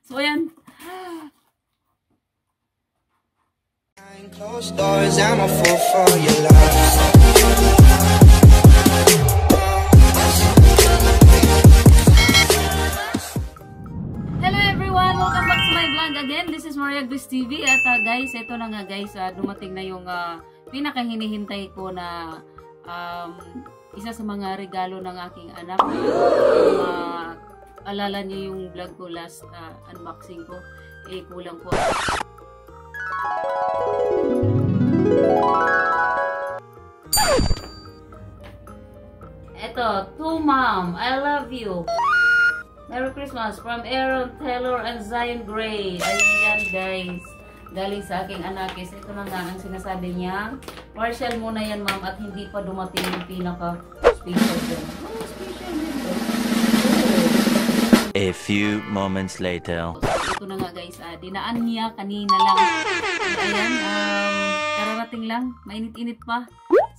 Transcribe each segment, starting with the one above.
So, ayan. Closed doors, I'm a fool for your love. Hello everyone! Welcome back to my vlog again. This is Maria Gris TV. At guys, ito na nga guys, dumating na yung pinaka-hinihintay ko na isa sa mga regalo ng aking anak. Alala niyo yung vlog ko last unboxing ko. Kulang po. Ito, to mom, I love you. Merry Christmas from Aaron Taylor and Zion Gray. Ayan guys, galing sa aking anakis. Ito na nga ang sinasabi niya. Partial muna yan ma'am at hindi pa dumating yung pinaka-special dyan. A few moments later. Ito na nga guys, dinaan niya kanina lang. Ayan, kararating lang, mainit-init pa.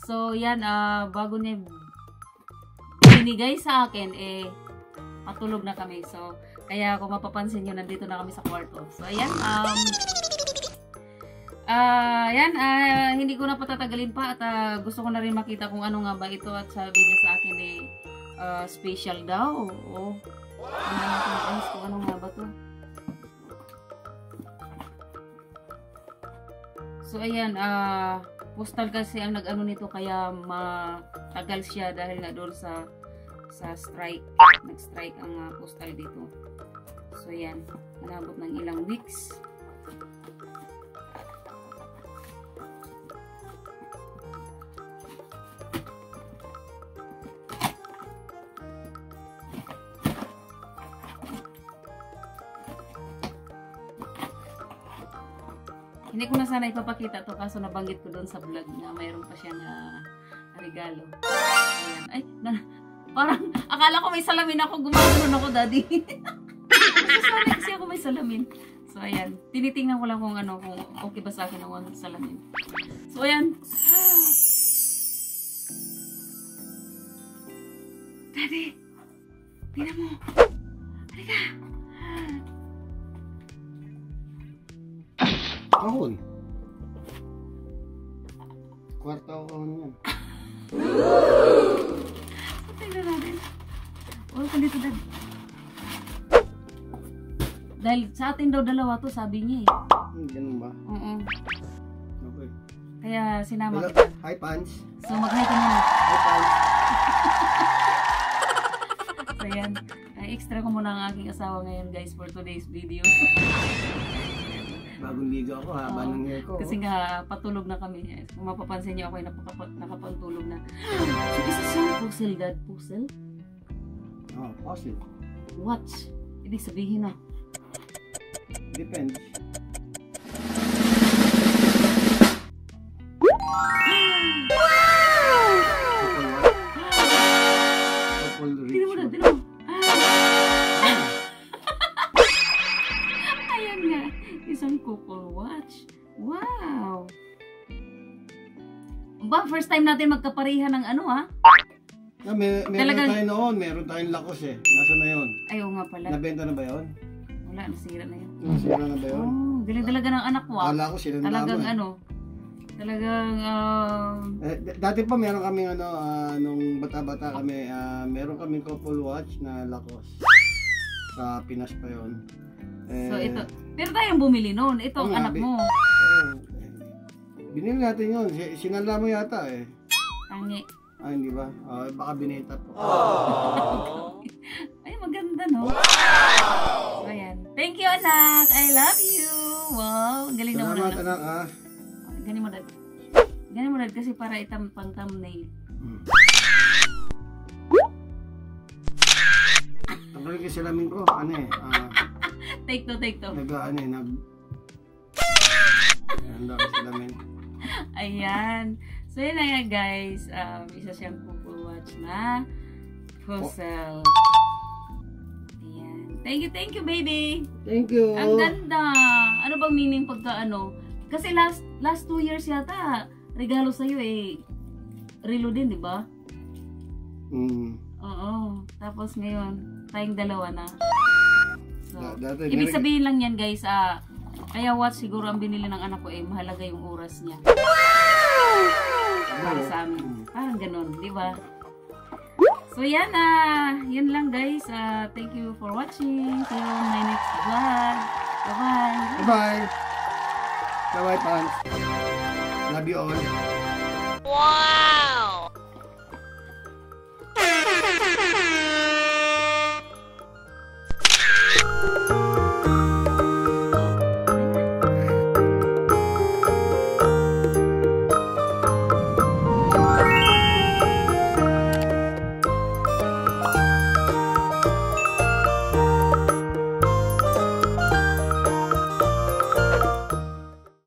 So yan, bago niya binigay sa akin, matulog na kami. So, kaya kung mapapansin nyo, nandito na kami sa kwarto. So, ayan. Hindi ko na patatagalin pa at gusto ko na rin makita kung ano nga ba ito at sabi niya sa akin special daw. Oo. Kung ano nga ba to. So, ayan. Postal kasi ang nag-ano nito kaya matagal siya dahil nga doon sa strike. Nag-strike ang postal dito. So, yan. Malabot ng ilang weeks. Hindi ko na sana ipapakita to kaso nabanggit ko doon sa vlog na mayroon pa siya na regalo. Ayan. Ay, parang akala ko may salamin ako, gumagano ako daddy. Sasabi kasi ako may salamin. So ayan, tinitingnan ko lang kung ano, kung okay ba sa akin ang salamin. So ayan. Daddy, tingnan mo. Halika. Kahon. Kwarto kahon yan. Tingnan natin. Wala ko dito dad. Dahil sa atin daw dalawa to, sabi niya Ganun ba? Oo. Okay. Kaya sinama kita. Hi, Pants. So mag-hi ka muna. Hi, Pants. So yan. Extra ko muna ang aking asawa ngayon guys for today's video. Bagong liga ako, haba ng hair ko. Kasi nga patulog na kami. Kung mapapansin niyo ako ay nakapantulog na. So isa siyang puzzle dad. Puzzle? Oh, puzzle. Watch. Ibig sabihin na. Depends. Tignan mo na, tignan mo. Ayan nga. Isang couple watch. Wow. Ba, first time natin magkaparihan ng ano ha? Meron Talagang tayo noon, meron tayong lakos eh. Nasaan na yun? ayaw nga pala. Nabenta na ba yun? Wala, nasira na yun. Nasira na ba yun? Oh, galing talaga ng anak ko ah. Kala ko sinanda mo Talagang eh. ano. Talagang Dati pa meron kaming nung bata-bata kami, meron kaming couple watch na lakos. Sa Pinas pa yun. so ito. Pero tayong bumili noon. Ito ang anak mo. Binili natin yun. Sinanda mo yata eh. Tangi. Hindi ba? Baka binita po. Ay, maganda no? So ayan. Thank you anak. I love you. Wow. Galing naman Salamat anak. anak Ganin mo dad. Ganin mo dad kasi para pang thumbnail. Tanggalin ko salamin ko. Ano eh. Take to. Nag-ano eh. Handa ko salamin. Ayan. So yun na nga guys. Isa siyang couple watch na puzzle. Ayan. Thank you baby. Thank you. Ang ganda. Ano bang meaning pagka ano? Kasi last 2 years yata regalo sa'yo relo din, di ba? Oo. Tapos ngayon, tayong dalawa na. So, So, Dati, ibig sabihin lang yan guys, kaya watch siguro ang binili ng anak ko mahalaga yung oras niya. Para sa amin. Parang ganun, di ba? So yan yun lang guys. Thank you for watching. See you on my next vlog. Bye-bye. Bye-bye. Bye-bye, fans. Love you all. Wow!